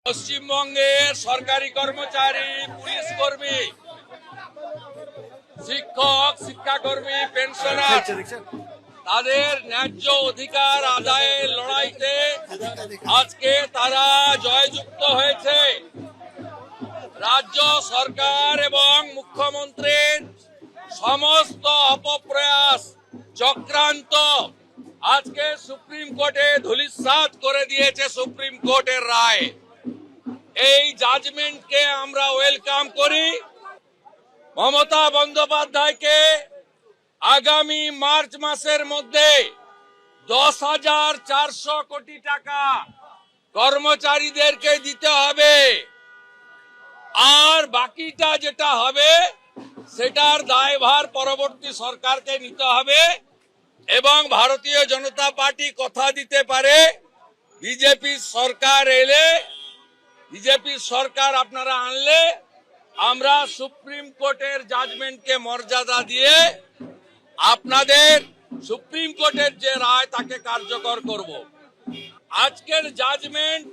পশ্চিমবঙ্গের সরকারি কর্মচারী, পুলিশ কর্মী, শিক্ষক, শিক্ষাকর্মী, পেনশনার তাদের ন্যায্য অধিকার আদায়ের লড়াইতে আজকে তারা জয়যুক্ত হয়েছে। রাজ্য সরকার এবং মুখ্যমন্ত্রীর সমস্ত অপপ্রয়াস, চক্রান্ত আজকে সুপ্রিম কোর্টে ধূলিসাৎ করে দিয়েছে সুপ্রিম কোর্টের রায়। এই জাজমেন্টকে আমরা ওয়েলকাম করি। মমতা বন্দ্যোপাধ্যায়কে আগামী মার্চ মাসের মধ্যে 10,400 কোটি টাকা কর্মচারীদেরকে দিতে হবে, আর বাকিটা যেটা হবে সেটার দায়ভার পরবর্তী সরকারকে নিতে হবে। এবং ভারতীয় জনতা পার্টি কথা দিতে পারে, বিজেপি সরকার এলে, বিজেপি সরকার আপনারা আনলে আমরা সুপ্রিম কোর্টের জাজমেন্টকে মর্যাদা দিয়ে আপনাদের সুপ্রিম কোর্টের যে রায় তাকে কার্যকর করব। আজকের জাজমেন্ট